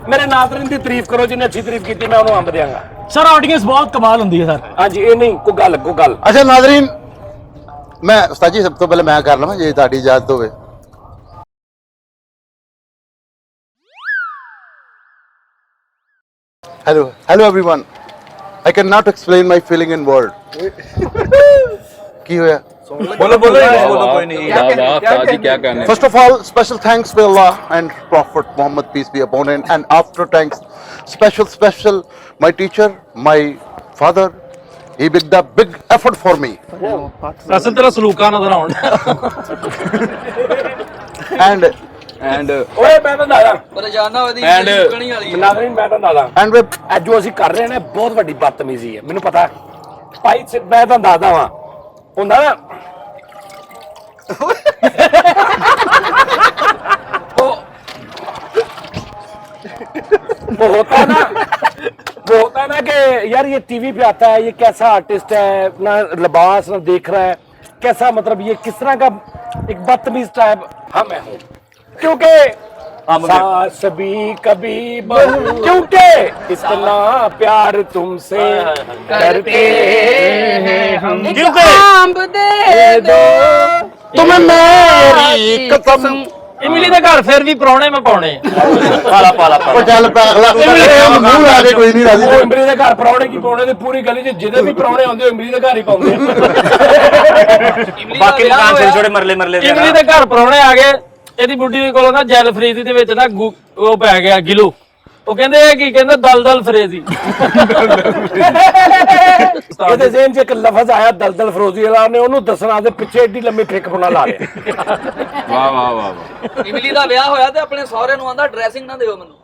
ਮੇਰੇ ਨਾਜ਼ਰੀਨ ਦੀ ਤਾਰੀਫ ਕਰੋ, ਜਿਹਨੇ ਅੱਛੀ ਤਾਰੀਫ ਕੀਤੀ ਮੈਂ ਉਹਨੂੰ ਅੰਬ ਦਿਆਂਗਾ। ਸਰ ਆਡੀਅנס ਬਹੁਤ ਕਮਾਲ ਹੁੰਦੀ ਹੈ ਸਰ। ਹਾਂਜੀ ਇਹ ਨਹੀਂ ਕੋਈ ਗੱਲ ਅੱਛਾ ਨਾਜ਼ਰੀਨ, ਮੈਂ ਉਸਤਾਦ ਜੀ ਸਭ ਤੋਂ ਪਹਿਲੇ ਮੈਂ ਕਰ ਲਵਾਂ ਜੇ ਤੁਹਾਡੀ ਇਜਾਜ਼ਤ ਹੋਵੇ। hello everyone, I cannot explain my feeling in word। ਕੀ ਹੋਇਆ? ਬੋਲੋ ਬੋਲੋ ਕੋਈ ਨਹੀਂ। First of all, special thanks to Allah and Prophet Muhammad, peace be upon him. And after thanks, special my teacher, my father, he did a big effort for me। ਅਸਲ ਤੇਰਾ ਸਲੂਕਾ ਨਜ਼ਰ ਆਉਣ। And ਓਏ ਮੈਂ ਤਾਂ ਦਾਦਾ ਰੋਜ਼ਾਨਾ ਉਹਦੀ And- ਚੁੱਕਣੀ ਵਾਲੀ ਹੈ। ਨਾਜ਼ਰੀਨ ਮੈਂ ਤਾਂ ਦਾਦਾ and with ਅੱਜ ਜੋ ਅਸੀਂ ਕਰ ਰਹੇ ਨੇ ਬਹੁਤ ਵੱਡੀ ਬਦਤਮੀਜ਼ੀ ਹੈ, ਮੈਨੂੰ ਪਤਾ। ਭਾਈ ਮੈਂ ਤਾਂ ਦੱਸਦਾ ਵਾਂ ਹੁੰਦਾ ਨਾ वो होता है ना कि यार ये टीवी पे आता है, ये कैसा आर्टिस्ट है, ना लिबास ना देख रहा है कैसा, मतलब ये किस तरह का एक बदतमीज टाइप हाँ मैं हूँ, क्योंकि सास भी कभी बहू, क्योंकि इतना प्यार तुमसे करते हैं हम, ਅੰਬ ਦੇ ਦੋ तुम्हें मेरी कसम। ਇਮਲੀ ਦੇ ਘਰ ਫਿਰ ਵੀ ਪ੍ਰਾਹੁਣੇ ਮੈਂ ਪਾਉਣੇ। ਪਾਲਾ ਉਹ ਚੱਲ ਪਾਗਲਾ, ਮੂੰਹ ਲਾ ਕੇ ਕੋਈ ਨਹੀਂ ਰਾਜ਼ੀ। ਉਹ ਇਮਲੀ ਦੇ ਘਰ ਪ੍ਰਾਹੁਣੇ ਕੀ ਪਾਉਣੇ, ਤੇ ਪੂਰੀ ਗਲੀ 'ਚ ਜਿਹਦੇ ਵੀ ਪ੍ਰਾਹੁਣੇ ਆਉਂਦੇ ਉਹ ਇਮਲੀ ਦੇ ਘਰ ਹੀ ਪਾਉਂਦੇ ਆ। ਬਾਕੀ ਮਕਾਨ ਛੋਟੇ ਛੋਟੇ ਮਰਲੇ ਇਮਲੀ ਦੇ ਘਰ ਪ੍ਰਾਹੁਣੇ ਆ ਗਏ, ਇਹਦੀ ਬੁੱਢੀ ਦੇ ਕੋਲ ਨਾ ਜੈਲ ਫਰੀਜ਼ੀ ਦੇ ਵਿੱਚ ਨਾ ਉਹ ਪੈ ਗਿਆ ਗਿਲੂ। ਉਹ ਕਹਿੰਦੇ ਇਹ ਕੀ ਕਹਿੰਦੇ ਦਲਦਲ ਫਰੇਜ਼ੀ। ਇਹਦੇ ਜ਼ਿਹਨ 'ਚ ਇੱਕ ਲਫ਼ਜ਼ ਆਇਆ ਦਲਦਲ ਫਰੋਜ਼ੀ ਵਾਲਾ, ਨੇ ਉਹਨੂੰ ਦੱਸਣਾ ਤੇ ਪਿੱਛੇ ਏਡੀ ਲੰਮੀ ਟ੍ਰਿਕ ਬਣਾ ਲਾ ਲਿਆ। ਵਾਹ ਵਾਹ ਵਾਹ। ਇਮਲੀ ਦਾ ਵਿਆਹ ਹੋਇਆ ਤੇ ਆਪਣੇ ਸਹੁਰੇ ਨੂੰ ਆਂਦਾ ਡਰੈਸਿੰਗ ਨਾ ਦਿਓ ਮੈਨੂੰ।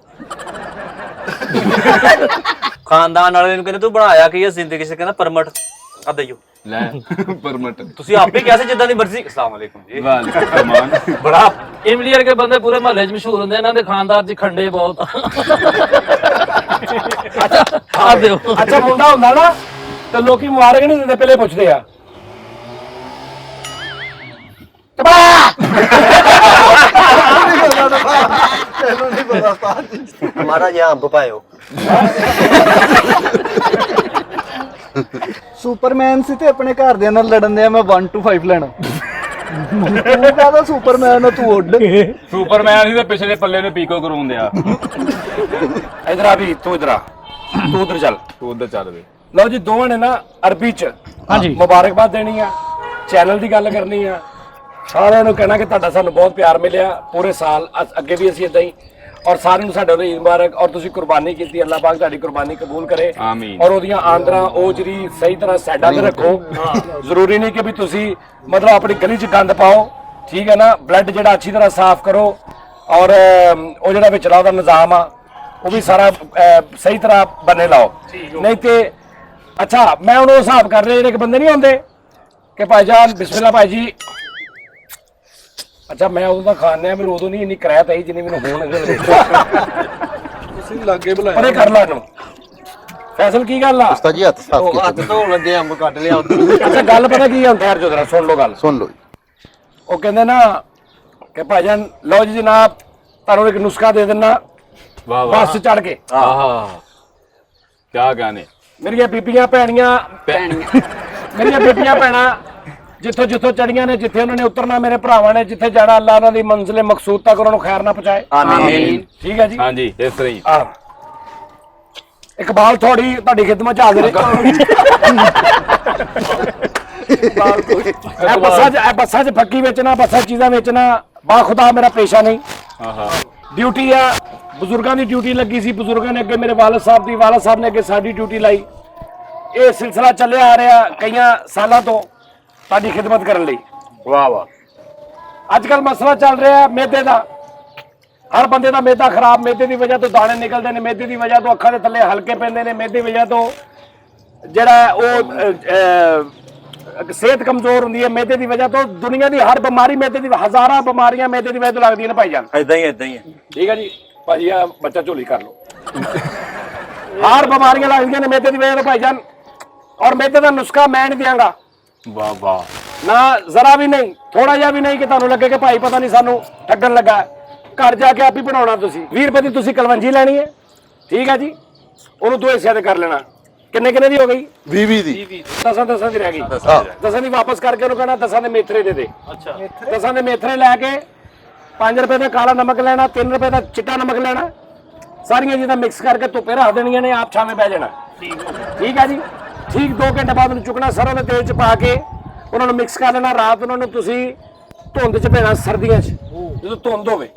ਖਾਨਦਾਨ ਵਾਲੇ ਨੂੰ ਕਹਿੰਦੇ ਤੂੰ ਬਣਾਇਆ ਕੀ ਹੈ ਜ਼ਿੰਦਗੀ 'ਚ, ਕਹਿੰਦਾ ਪਰਮਿਟ ਆ ਦਈਓ ਲੈ ਪਰਮਿਟ ਤੁਸੀਂ ਆਪੇ ਕਿਹਾ ਸੀ ਜਿੱਦਾਂ ਦੀ ਮਰਜ਼ੀ। ਅਸਲਾਮ ਵਾਲੇਕੁਮ ਜੀ। ਵਾਹ ਬੜਾ ਇਮਲੀ ਵਰਗੇ ਬੰਦੇ ਪੂਰੇ ਮਹੱਲੇ 'ਚ ਮਸ਼ਹੂਰ ਹੁੰਦੇ, ਇਹਨਾਂ ਦੇ ਖਾਨਦਾਰ 'ਚ ਖੰਡੇ ਬਹੁਤ। ਆ ਦਿਓ। ਅੱਛਾ ਮੁੰਡਾ ਹੁੰਦਾ ਨਾ ਤੇ ਲੋਕੀ ਮੁਬਾਰਕ ਨਹੀਂ ਦਿੰਦੇ, ਪਹਿਲੇ ਪੁੱਛਦੇ ਆ ਮਾਰਾ ਜਿਹਾ ਅੰਬ ਪਾਇਓ। ਸੁਪਰਮੈਨ ਸੀ ਤੇ ਆਪਣੇ ਘਰਦਿਆਂ ਨਾਲ ਲੜਨ ਦਿਆ ਮੈਂ 1 to 5 ਲੈਣਾ। ਤੂੰ ਕਹਦਾ ਸੁਪਰਮੈਨ ਆ, ਤੂੰ ਉੱਡ। ਸੁਪਰਮੈਨ ਸੀ ਤੇ ਪਿਛਲੇ ਪੱਲੇ ਨੂੰ ਪੀਕੋ ਕਰੂੰ ਦਿਆ। ਇਧਰ ਆ ਵੀ ਤੂੰ ਇਧਰ ਆ, ਤੂੰ ਉਧਰ ਚੱਲ, ਤੂੰ ਉਧਰ ਚੱਲ ਵੇ। ਲਓ ਜੀ ਦੋਵਾਂ ਨੇ ਨਾ ਅਰਬੀ 'ਚ ਹਾਂਜੀ ਮੁਬਾਰਕਬਾਦ ਦੇਣੀ ਆ, ਚੈਨਲ ਦੀ ਗੱਲ ਕਰਨੀ ਆ, ਸਾਰਿਆਂ ਨੂੰ ਕਹਿਣਾ ਕਿ ਤੁਹਾਡਾ ਸਾਨੂੰ ਬਹੁਤ ਪਿਆਰ ਮਿਲਿਆ ਪੂਰੇ ਸਾਲ, ਅੱਗੇ ਵੀ ਅਸੀਂ ਇਦਾਂ ਹੀ, ਔਰ ਸਾਰਿਆਂ ਨੂੰ ਸਾਡੇ ਵੱਲੋਂ ਈਦ ਮੁਬਾਰਕ। ਔਰ ਤੁਸੀਂ ਕੁਰਬਾਨੀ ਕੀਤੀ, ਅੱਲਾਹ ਪਾਕ ਤੁਹਾਡੀ ਕੁਰਬਾਨੀ ਕਬੂਲ ਕਰੇ ਆਮੀਨ। ਔਰ ਉਹਦੀਆਂ ਆਂਦਰਾਂ ਉਹ ਜਿਹੜੀ ਸਹੀ ਤਰ੍ਹਾਂ ਸਾਈਡਾਂ ਤੇ ਰੱਖੋ। ਜ਼ਰੂਰੀ ਨਹੀਂ ਕਿ ਵੀ ਤੁਸੀਂ ਮਤਲਬ ਆਪਣੀ ਗਲੀ 'ਚ ਗੰਦ ਪਾਓ, ਠੀਕ ਹੈ ਨਾ। ਬਲੱਡ ਜਿਹੜਾ ਅੱਛੀ ਤਰ੍ਹਾਂ ਸਾਫ਼ ਕਰੋ ਔਰ ਉਹ ਜਿਹੜਾ ਵਿਚਲਾ ਉਹਦਾ ਨਿਜ਼ਾਮ ਆ ਉਹ ਵੀ ਸਾਰਾ ਸਹੀ ਤਰ੍ਹਾਂ ਬੰਨੇ ਲਾਓ, ਨਹੀਂ ਤੇ ਅੱਛਾ ਮੈਂ ਹੁਣ ਉਹ ਹਿਸਾਬ ਕਰ ਰਿਹਾ ਜਿਹੜੇ ਇੱਕ ਬੰਦੇ ਨਹੀਂ ਹੁੰਦੇ ਕਿ ਭਾਈ ਜਾਨ ਬਿਸਮਿਲ੍ਲਾ ਭਾਈ ਜੀ। ਅੱਛਾ ਮੈਂ ਉਦੋਂ ਦਾ ਖਾਣਿਆ ਮੈਨੂੰ ਉਦੋਂ ਨਹੀਂ ਇੰਨੀ ਕਿਰਾਇਆ ਆਈ ਜਿੰਨੀ ਮੈਨੂੰ ਹੁਣ ਤੁਸੀਂ ਲਾਗੇ ਬੁਲਾਇਆ ਪਰੇ ਕਰ ਲਾ ਇਹਨੂੰ। ਫੈਸਲ ਕੀ ਗੱਲ ਆ? ਉਸਤਾਦ ਜੀ ਹੱਥ ਸਾਫ਼ ਉਹ ਹੱਥ ਕੀਤੇ ਧੋਣ ਲੱਗੇ ਅੰਬ ਕੱਢ ਲਿਆ ਅੱਛਾ ਗੱਲ ਪਤਾ ਕੀ ਆ, ਹੁਣ ਠਹਿਰ ਜੋ ਜਰਾ ਸੁਣ ਲਓ ਗੱਲ। ਸੁਣ ਲਓ ਜੀ। ਉਹ ਕਹਿੰਦੇ ਨਾ ਕਿ ਭਾਈਜਾਨ ਲਓ ਜੀ ਜਨਾਬ ਤੁਹਾਨੂੰ ਇੱਕ ਨੁਸਖਾ ਦੇ ਦਿੰਨਾ ਵਾਹ ਵਾਹ ਬੱਸ ਚੜ ਕੇ। ਆਹਾ ਕੀ ਗਾਣੇ ਮੇਰੀਆਂ ਬੀਬੀਆਂ ਭੈਣੀਆਂ ਮੇਰੀਆਂ ਬੀਬੀਆਂ ਭੈਣਾਂ ਜਿੱਥੋਂ ਜਿੱਥੋਂ ਚੜੀਆਂ ਨੇ, ਜਿੱਥੇ ਉਹਨਾਂ ਨੇ ਉਤਰਨਾ, ਮੇਰੇ ਭਰਾਵਾਂ ਨੇ ਜਿੱਥੇ ਜਾਣਾ, ਅੱਲਾਹ ਉਹਨਾਂ ਦੀ ਮੰਜ਼ਿਲ ਮਕਸੂਦ ਤੱਕ ਉਹਨਾਂ ਨੂੰ ਖੈਰ ਨਾ ਪਹੁੰਚਾਏ। ਆਮੀਨ। ਠੀਕ ਹੈ ਜੀ। ਹਾਂਜੀ ਇਸ ਤਰ੍ਹਾਂ ਹੀ ਆਹ ਇਕਬਾਲ ਥੋੜੀ ਤੁਹਾਡੀ ਖਿਦਮਤ ਚ ਹਾਜ਼ਰ ਹੈ। ਬੱਸਾਂ 'ਚ ਫੱਕੀ ਵੇਚਣਾ, ਬੱਸਾਂ 'ਚ ਚੀਜ਼ਾਂ ਵੇਚਣਾ ਬਾ ਖੁਦਾ ਮੇਰਾ ਪੇਸ਼ਾ ਨਹੀਂ। ਆਹਾ ਡਿਊਟੀ ਆ, ਬਜ਼ੁਰਗਾਂ ਦੀ ਡਿਊਟੀ ਲੱਗੀ ਸੀ, ਬਜ਼ੁਰਗਾਂ ਨੇ ਅੱਗੇ ਮੇਰੇ ਵਾਲਦ ਸਾਹਿਬ ਨੇ ਅੱਗੇ ਸਾਡੀ ਡਿਊਟੀ ਲਾਈ। ਇਹ ਸਿਲਸਿਲਾ ਚੱਲਿਆ ਆ ਰਿਹਾ ਕਈਆਂ ਸਾਲਾਂ ਤੋਂ ਤੁਹਾਡੀ ਖਿਦਮਤ ਕਰਨ ਲਈ। ਵਾਹ ਵਾਹ। ਅੱਜ ਕੱਲ ਮਸਲਾ ਚੱਲ ਰਿਹਾ ਹੈ ਮੈਦੇ ਦਾ। ਹਰ ਬੰਦੇ ਦਾ ਮੈਦਾ ਖਰਾਬ, ਮੈਦੇ ਦੀ ਵਜ੍ਹਾ ਤੋਂ ਦਾਣੇ ਨਿਕਲਦੇ ਨੇ, ਮੈਦੇ ਦੀ ਵਜ੍ਹਾ ਤੋਂ ਅੱਖਾਂ ਦੇ ਥੱਲੇ ਹਲਕੇ ਪੈਂਦੇ ਨੇ, ਮੈਦੇ ਦੀ ਵਜ੍ਹਾ ਤੋਂ ਜਿਹੜਾ ਉਹ ਸਿਹਤ ਕਮਜ਼ੋਰ ਹੁੰਦੀ ਹੈ, ਮੈਦੇ ਦੀ ਵਜ੍ਹਾ ਤੋਂ ਦੁਨੀਆ ਦੀ ਹਰ ਬਿਮਾਰੀ ਮੈਦੇ ਦੀ, ਹਜ਼ਾਰਾਂ ਬਿਮਾਰੀਆਂ ਮੈਦੇ ਦੀ ਵਜ੍ਹਾ ਤੋਂ ਲੱਗਦੀਆਂ ਨੇ ਭਾਈਜਾਨ। ਇਦਾਂ ਹੀ ਹੈ। ਠੀਕ ਹੈ ਜੀ ਭਾਜੀ ਆ ਬੱਚਾ ਝੋਲੀ ਕਰ ਲਓ। ਹਰ ਬਿਮਾਰੀਆਂ ਲੱਗਦੀਆਂ ਨੇ ਮੈਦੇ ਦੀ ਵਜ੍ਹਾ ਤੋਂ ਭਾਈਜਾਨ, ਔਰ ਮੈਦੇ ਦਾ ਨੁਸਖਾ ਮੈਂ ਨਹੀਂ ਦਿਆਂਗਾ। ਵਾਹ ਵਾਹ। ਨਾ ਜ਼ਰਾ ਵੀ ਨਹੀਂ, ਥੋੜਾ ਜਿਹਾ ਵੀ ਨਹੀਂ ਕਿ ਤੁਹਾਨੂੰ ਲੱਗੇ ਕਿ ਭਾਈ ਪਤਾ ਨਹੀਂ ਸਾਨੂੰ ਠੱਗਣ ਲੱਗਾ। ਘਰ ਜਾ ਕੇ ਆਪ ਹੀ ਬਣਾਉਣਾ ਤੁਸੀਂ। 20 ਰੁਪਏ ਦੀ ਤੁਸੀਂ ਕਲਵੰਜੀ ਲੈਣੀ ਹੈ, ਠੀਕ ਹੈ ਜੀ। ਉਹਨੂੰ 2 ਹਿੱਸਿਆਂ ਤੇ ਕਰ ਲੈਣਾ। ਕਿੰਨੇ ਦੀ ਹੋ ਗਈ? 20 ਦੀ। 10 ਦੀ ਰਹਿ ਗਈ। 10 ਦੀ ਵਾਪਸ ਕਰਕੇ ਉਹਨੂੰ ਕਹਿਣਾ 10 ਦੇ ਮੇਥਰੇ ਦੇ ਦੇ। ਅੱਛਾ 10 ਦੇ ਮੇਥਰੇ ਲੈ ਕੇ 5 ਰੁਪਏ ਦਾ ਕਾਲਾ ਨਮਕ ਲੈਣਾ, 3 ਰੁਪਏ ਦਾ ਚਿੱਟਾ ਨਮਕ ਲੈਣਾ, ਸਾਰੀਆਂ ਚੀਜ਼ਾਂ ਮਿਕਸ ਕਰਕੇ ਧੁੱਪੇ ਰੱਖ ਦੇਣੀਆਂ ਨੇ, ਆਪ ਛਾਵੇਂ ਬਹਿ ਜਾਣਾ। ਠੀਕ ਹੈ ਜੀ। ਠੀਕ 2 ਘੰਟੇ ਬਾਅਦ ਉਹਨੂੰ ਚੁੱਕਣਾ, ਸਰੋਂ ਦੇ ਤੇਲ 'ਚ ਪਾ ਕੇ ਉਹਨਾਂ ਨੂੰ ਮਿਕਸ ਕਰ ਲੈਣਾ। ਰਾਤ ਉਹਨਾਂ ਨੂੰ ਤੁਸੀਂ ਧੁੰਦ 'ਚ ਭੇਣਾ, ਸਰਦੀਆਂ 'ਚ ਜਦੋਂ ਧੁੰਦ ਹੋਵੇ,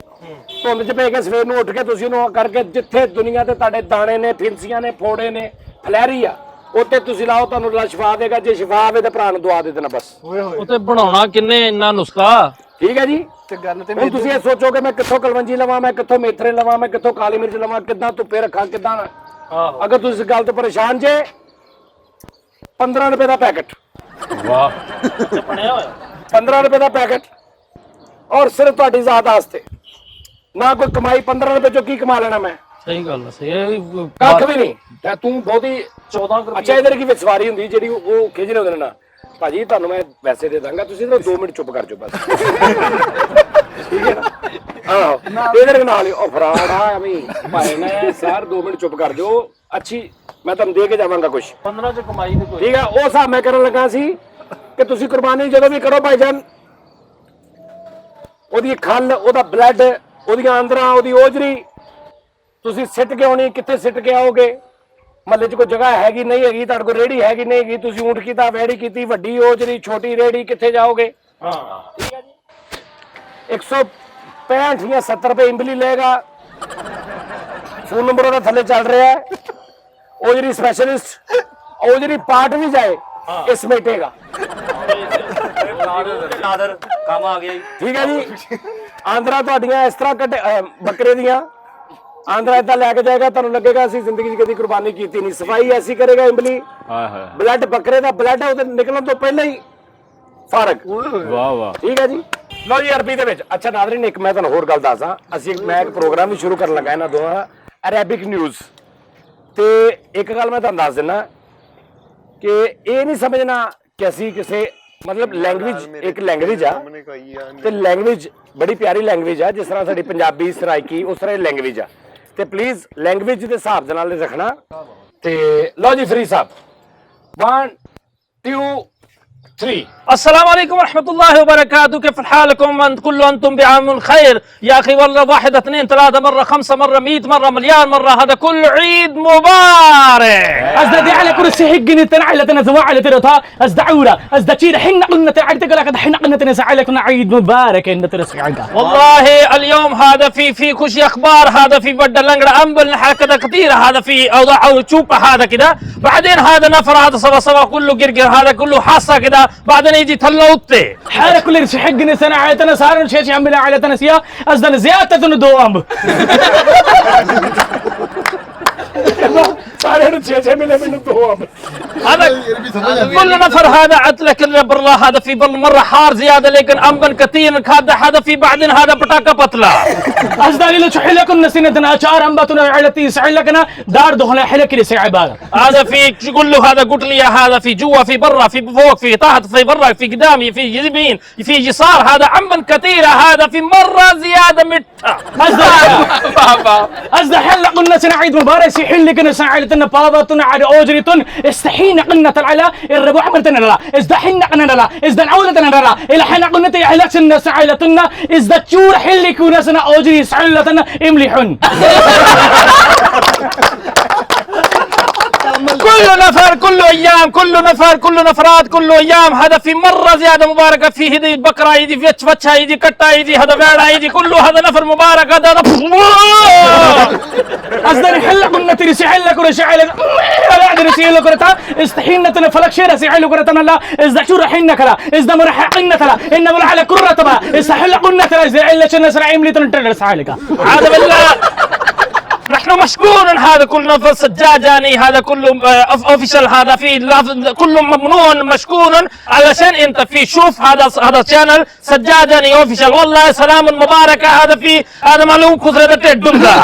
ਧੁੰਦ 'ਚ ਭੇ ਕੇ ਸਵੇਰ ਨੂੰ ਉੱਠ ਕੇ ਤੁਸੀਂ ਉਹਨੂੰ ਕਰਕੇ ਜਿੱਥੇ ਦੁਨੀਆ ਤੇ ਤੁਹਾਡੇ ਦਾਣੇ ਨੇ, ਫਿੰਸੀਆਂ ਨੇ, ਫੋੜੇ ਨੇ, ਫਲੈਰੀ ਆ, ਉੱਤੇ ਤੁਸੀਂ ਲਾਓ, ਤੁਹਾਨੂੰ ਅੱਲਾਹ ਸ਼ਿਫਾ ਦੇਗਾ। ਜੇ ਸ਼ਿਫਾ ਆਵੇ ਤਾਂ ਭਰਾ ਨੂੰ ਦੁਆ ਦੇ ਦੇਣਾ ਬਸ। ਉਤੇ ਬਣਾਉਣਾ ਕਿੰਨੇ ਇੰਨਾ ਨੁਸਖਾ? ਠੀਕ ਹੈ ਜੀ। ਤੇ ਗੱਲ ਤੇ ਹੁਣ ਤੁਸੀਂ ਇਹ ਸੋਚੋਗੇ ਮੈਂ ਕਿੱਥੋਂ ਕਲਵੰਜੀ ਲਵਾਂ, ਮੈਂ ਕਿੱਥੋਂ ਮੇਥਰੇ ਲਵਾਂ, ਮੈਂ ਕਿੱਥੋਂ ਕਾਲੀ ਮਿਰਚ ਲਵਾਂ, ਕਿੱਦਾਂ ਧੁੱਪੇ ਰੱਖਾਂ, ਕਿੱਦਾਂ। ਅਗਰ ਤੁਸੀਂ ਇਸ ਗੱਲ ਤੋਂ ਪਰੇਸ਼ਾਨ ਜੇ, 15 ਰੁਪਏ ਦਾ ਪੈਕਟ। ਵਾਹ। 15 ਰੁਪਏ ਦਾ ਪੈਕਟ ਔਰ ਸਿਰਫ ਤੁਹਾਡੀ ਜ਼ਾਤ ਵਾਸਤੇ, ਨਾ ਕੋਈ ਕਮਾਈ। 15 ਰੁਪਏ ਚੋਂ ਕੀ ਕਮਾ ਲੈਣਾ ਮੈਂ? ਸਹੀ ਗੱਲ ਹੈ, ਸਹੀ ਕੱਖ ਵੀ ਨਹੀਂ। ਤੇ ਤੂੰ ਬਹੁਤੀ 14 ਅੱਛਾ ਇਧਰ ਕੀ ਵਿਸਵਾਰੀ ਹੁੰਦੀ ਜਿਹੜੀ ਉਹ ਖਿਜਰੇ ਹੁੰਦੇ ਨੇ ਨਾ ਭਾਜੀ, ਤੁਹਾਨੂੰ ਮੈਂ ਪੈਸੇ ਦੇ ਦਾਂਗਾ, ਤੁਸੀਂ ਤਾਂ 2 ਮਿੰਟ ਚੁੱਪ ਕਰ ਜਾਓ ਬਸ। ਠੀਕ ਹੈ ਨਾ? ਆਹੋ ਇਧਰ ਨਾਲ ਹੀ ਉਹ ਫਰਾਡ ਆ ਐਵੇਂ ਭਾਈ ਨੇ ਸਰ 2 ਮਿੰਟ ਚੁੱਪ ਕਰ ਜਾਓ। ਅੱਛੀ ਮੈਂ ਤੁਹਾਨੂੰ ਦੇ ਕੇ ਜਾਵਾਂਗਾ ਕੁਝ 15 ਚ ਕਮਾਈ ਤੇ ਕੋਈ। ਠੀਕ ਹੈ। ਉਹ ਹਿਸਾਬ ਮੈਂ ਕਰਨ ਲੱਗਾ ਸੀ ਕਿ ਤੁਸੀਂ ਕੁਰਬਾਨੀ ਜਦੋਂ ਵੀ ਕਰੋ ਭਾਈਜਾਨ, ਉਹਦੀ ਖੱਲ, ਉਹਦਾ ਬਲੱਡ, ਉਹਦੀਆਂ ਆਂਦਰਾਂ, ਉਹਦੀ ਓਜਰੀ ਤੁਸੀਂ ਸਿੱਟ ਕੇ ਆਉਣੀ। ਕਿੱਥੇ ਸਿੱਟ ਕੇ ਆਓਗੇ? ਮਹੱਲੇ 'ਚ ਕੋਈ ਜਗ੍ਹਾ ਹੈਗੀ ਨਹੀਂ ਹੈਗੀ, ਤੁਹਾਡੇ ਕੋਲ ਰੇੜੀ ਹੈਗੀ ਨਹੀਂ ਹੈਗੀ, ਤੁਸੀਂ ਊਂਠ ਕੀਤਾ, ਵੈੜੀ ਕੀਤੀ, ਵੱਡੀ ਓਜਰੀ, ਛੋਟੀ ਰੇੜੀ, ਕਿੱਥੇ ਜਾਓਗੇ? ਠੀਕ ਹੈ ਜੀ। 165 ਜਾਂ 70 ਰੁਪਏ ਇੰਬਲੀ ਲਏਗਾ। ਫੋਨ ਨੰਬਰ ਉਹਦਾ ਥੱਲੇ ਚੱਲ ਰਿਹਾ ਹੈ। ਓਜਰੀ ਸਪੈਸ਼ਲਿਸਟ, ਓਜਰੀ ਪਾर्ट भी जाए इस मेटेगा। ਨਾਦਰ ਕੰਮ ਆ ਗਿਆ ਜੀ। ठीक है जी। आंद्रा ਤੁਹਾਡੀਆਂ ਇਸ ਤਰ੍ਹਾਂ ਕੱਢ ਬੱਕਰੇ ਦੀਆਂ ਆਂਦਰਾ ਇਦਾਂ ਲੈ ਕੇ ਜਾਏਗਾ, ਤੁਹਾਨੂੰ ਲੱਗੇਗਾ ਅਸੀਂ ਜ਼ਿੰਦਗੀ 'ਚ ਕਦੀ ਕੁਰਬਾਨੀ ਕੀਤੀ ਨਹੀਂ। ਸਫਾਈ ਐਸੀ ਕਰੇਗਾ ਇੰਬਲੀ, ਬਲੱਡ ਬੱਕਰੇ ਦਾ ਬਲੱਡ ਉਹਦੇ ਨਿਕਲਣ ਤੋਂ ਪਹਿਲਾਂ ਹੀ ਫਰਕ। ਵਾਹ ਵਾਹ। ਠੀਕ ਹੈ ਜੀ। ਲਓ ਜੀ ਅਰਬੀ ਦੇ ਵਿੱਚ। ਅੱਛਾ ਨਾਜ਼ਰੀਨ, ਇੱਕ ਮੈਂ ਤੁਹਾਨੂੰ ਹੋਰ ਗੱਲ ਦੱਸਾਂ। ਮੈਂ ਇੱਕ ਪ੍ਰੋਗਰਾਮ ਵੀ ਸ਼ੁਰੂ ਕਰਨ ਲੱਗਾ ਇਹਨਾਂ ਦੋਹਾਂ, ਅਰੈਬਿਕ ਨਿਊਜ਼। ਤੇ ਇੱਕ ਗੱਲ ਮੈਂ ਤੁਹਾਨੂੰ ਦੱਸ ਦਿੰਦਾ ਕਿ ਇਹ ਨਹੀਂ ਸਮਝਣਾ ਕਿ ਅਸੀਂ ਕਿਸੇ ਮਤਲਬ ਲੈਂਗੁਏਜ, ਇੱਕ ਲੈਂਗੁਏਜ ਆ ਤੇ ਲੈਂਗੁਏਜ ਬੜੀ ਪਿਆਰੀ ਲੈਂਗੁਏਜ ਆ, ਜਿਸ ਤਰ੍ਹਾਂ ਸਾਡੀ ਪੰਜਾਬੀ, ਸਰਾਇਕੀ, ਉਸ ਤਰ੍ਹਾਂ ਇਹ ਲੈਂਗੁਏਜ ਆ। ਤੇ ਪਲੀਜ਼ ਲੈਂਗੁਏਜ ਦੇ ਹਿਸਾਬ ਦੇ ਨਾਲ ਰੱਖਣਾ। ਤੇ ਲਓ ਜੀ ਫਰੀ ਸਾਹਿਬ 1 2 3। السلام عليكم ورحمة الله وبركاته، كيف حالكم؟ كل أنتم بعام خير يا أخي. والله 1 2 3 مرة 5 مرة 100 مرة مليار مرة، هذا كله عيد مبارك. ازدادي على كرسي هجني تنعلة تنزوعلة ترتا ازدعورة ازدتشير حنا قلنا تنعلة تقول لك حنا قلنا تنزعلك عيد مبارك إن ترسي عنك. والله اليوم هذا في كل شيء أخبار، هذا في بدل لنقرا أنبل كذا كثيرة، هذا في أوضاع تشوفه هذا كذا. بعدين هذا نفر، هذا صبا كله قرقر، هذا كله حصة كذا. كذا بعدين يجي تلا وطي حالة كل رسي حقني سنة عائلتنا صار شيء عملنا عائلتنا سيا أصدنا زيادة دوام هذا كل نفر هذا عدل كل بالله هذا في بل مرة حار زيادة لكن أمن كثير هذا في بعدين هذا بتاكا بطلة أصدنا لو شحلكم نسينا أشعار أنباتنا عائلتي سعلكنا دار دخل حلك لسي عبادة هذا في كله هذا قلت لي هذا في جوا في برا في فوق في تحت في برا في قدامي في يمين في يسار هذا أمن كثيرة هذا في مرة زيادة متى أصدق حل قلنا سنعيد مبارك يحل كنا سنعيدنا باباتنا على أوجرتون استحينا قلنا العلا الربوح مرتنا لا ازدحنا قلنا لا ازد العودة لا إلى حين قلنا تيحلك سنة سعيلتنا ازد تشور حل كنا سنة أوجري سعيلتنا املحن كل نفر كل ايام كل نفر كل نفرات كل ايام هذا في مره زياده مباركه في هذه البقره يجي في فتشه يجي كتا يجي هذا بيعه يجي كله هذا نفر مبارك هذا أصدق حل قلنا ترسي حلك ورسي حلك لا ترسي حلك ورتا استحينا تنفلك شيء رسي حلك ورتا لا ازد شور حنا كلا ازد مرح قلنا تلا إن بل على كرة تبا استحل قلنا تلا ازد إلا شنا سرعيم لي تنتظر حالك هذا بالله نحن مشكور هذا كل نفر سجاجاني هذا كله اوفيشال هذا في كله ممنون مشكور علشان انت في شوف هذا شانل سجاجاني اوفيشال والله سلام مباركه هذا في هذا معلوم كثرة الدمدة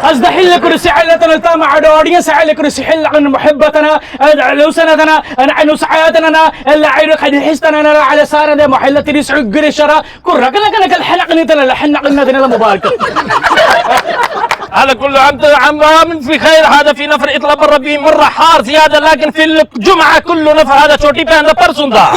أصدق حل كرسي حلتنا تام عدوانية سعيل كرسي حل عن محبتنا لو سندنا عن سعادتنا إلا عينك حد حستنا على سارنا محلة رسع قرشرة كرة كنا الحلق نتنا لحنا قلنا تنا مباركة هذا كله عم في خير هذا في نفر اطلب ربي مرة حار زيادة لكن في الجمعة كله نفر هذا شوتي بان برسون ده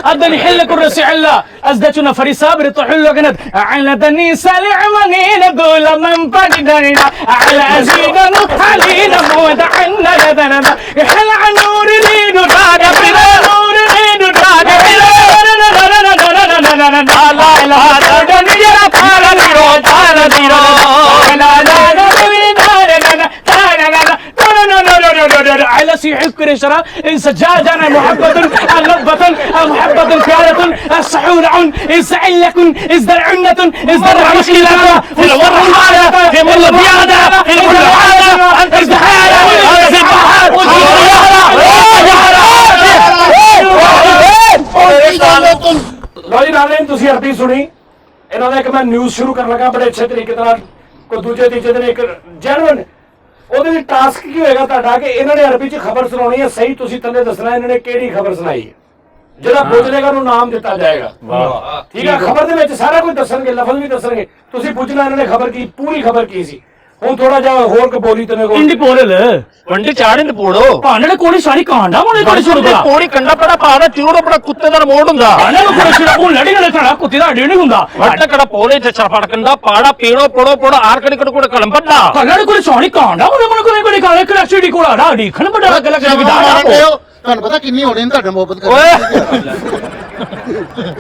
أدني حل كرسي حلا أزدتنا فريسابر تحل كند على دني سلعمني نقول من بدنا على أزيدنا حلينا مودعنا لدنا حل عن نور لين راجع بلا نور لين راجع بلا لا لا لا لا لا دنيا فالا ديرو فالا ديرو لا لا لا على سيحك كريشرا إن سجاجنا محبة اللبة محبة فعلة الصحون إن إزدرعنة إزدر مشكلة في الورحالة في مل بيادة في كل حالة أنت ازدحالة في البحر ਲੋ ਜੀ ਨਾਲੇ ਤੁਸੀਂ ਅਰਬੀ ਸੁਣੀ ਇਹਨਾਂ ਦਾ ਇੱਕ ਮੈਂ ਨਿਊਜ਼ ਸ਼ੁਰੂ ਕਰਨ ਲੱਗਾ ਬੜੇ ਅੱਛੇ ਤਰੀਕੇ ਨਾਲ ਕੋਈ ਦੂਜੇ ਤੀਜੇ ਦਿਨ ਇੱਕ ਜੈਨੂਇਨ ਉਹਦੇ ਲਈ ਟਾਸਕ ਕੀ ਹੋਏਗਾ ਤੁਹਾਡਾ ਕਿ ਇਹਨਾਂ ਨੇ ਅਰਬੀ 'ਚ ਖਬਰ ਸੁਣਾਉਣੀ ਹੈ ਸਹੀ ਤੁਸੀਂ ਥੱਲੇ ਦੱਸਣਾ ਇਹਨਾਂ ਨੇ ਕਿਹੜੀ ਖਬਰ ਸੁਣਾਈ ਹੈ ਜਿਹੜਾ ਪੁੱਛੇਗਾ ਉਹਨੂੰ ਨਾਮ ਦਿੱਤਾ ਜਾਏਗਾ ਵਾਹ ਠੀਕ ਹੈ ਖਬਰ ਦੇ ਵਿੱਚ ਸਾਰਾ ਕੁਝ ਦੱਸਣਗੇ ਲਫ਼ਜ਼ ਵੀ ਦੱਸਣਗੇ ਤੁਸੀਂ ਪੁੱਛਣਾ ਇਹਨਾਂ ਨੇ ਖਬਰ ਕੀ ਪੂਰੀ ਖਬਰ ਕੀ ਸੀ ਹੁਣ ਥੋੜਾ ਜਿਹਾ ਹੋਰ ਕ ਬੋਲੀ ਤਨੇ ਕੋ ਇੰਦੀ ਪੋਰਲ వంటి చాడింది పోడు పాండడ కోడి సాడి కాండా మోనే కోడి చూడుగా కోడి కండ పడ పాడ చూడు పడ కుత్తేదర మోడుందా అనే కోడి చూడ కోడి నడి నడతడా కుత్తిదా అడిని ఉందా వట్టకడ పోలే చపడకండా పాడ పీడో పొడో పొడో ఆర్కడికడ కూడా కలంపడ్డ కన్నడ కోడి సాడి కాండా మోనే మోనే కోడి కాలే కడ సిడి కూడా అడాడి కనపడ గల గల విదాడా ਤੁਹਾਨੂੰ ਪਤਾ ਕਿੰਨੀ ਹੋਣੀ ਤੁਹਾਡੇ ਮੁਹੱਬਤ ਕਰਦੇ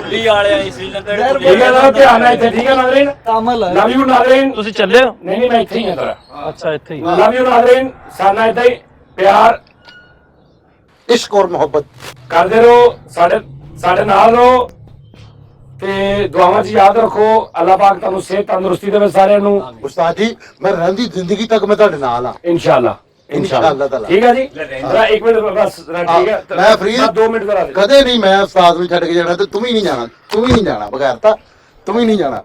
ਲੀ ਵਾਲੇ ਆਈ ਸ਼੍ਰੀਲੰਕਾ ਠੀਕ ਹੈ ਨਾ ਧਿਆਨ ਨਾਲ ਇੱਥੇ ਠੀਕ ਹੈ ਨਾਜ਼ਰੀਨ ਤਾਮਲ ਲਵ ਯੂ ਨਾਜ਼ਰੀਨ ਤੁਸੀਂ ਚੱਲੇ ਹੋ ਨਹੀਂ ਨਹੀਂ ਮੈਂ ਇੱਥੇ ਹੀ ਹਾਂ ਤੇਰਾ ਅੱਛਾ ਇੱਥੇ ਹੀ ਲਵ ਯੂ ਨਾਜ਼ਰੀਨ ਸਾਨਾ ਇੱਥੇ ਹੀ ਪਿਆਰ ਇਸ਼ਕ ਔਰ ਮੁਹੱਬਤ ਕਰਦੇ ਰਹੋ ਸਾਡੇ ਨਾਲ ਰਹੋ ਤੇ ਦੁਆਵਾਂ 'ਚ ਯਾਦ ਰੱਖੋ ਅੱਲਾਹ ਪਾਕ ਤੁਹਾਨੂੰ ਸਿਹਤ ਤੰਦਰੁਸਤੀ ਦੇਵੇ ਸਾਰਿਆਂ ਨੂੰ ਉਸਤਾਦ ਜੀ ਮੈਂ ਰਹਿੰਦੀ ਜ਼ਿੰਦਗੀ ਤੱਕ ਮੈਂ ਤੁਹਾਡੇ ਨਾਲ ਆ ਇਨਸ਼ਾਅੱਲਾ इंशाअल्लाह ठीक है जी जरा एक मिनट बस ठीक है मैं फ्री 2 मिनट जरा कदे नहीं मैं उस्ताद ਨੂੰ ਛੱਡ ਕੇ ਜਾਣਾ ਤੇ ਤੂੰ ਵੀ ਨਹੀਂ ਜਾਣਾ ਬਗੈਰ ਤਾਂ ਤੂੰ ਵੀ ਨਹੀਂ ਜਾਣਾ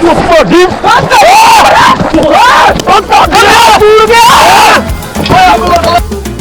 ਉਹ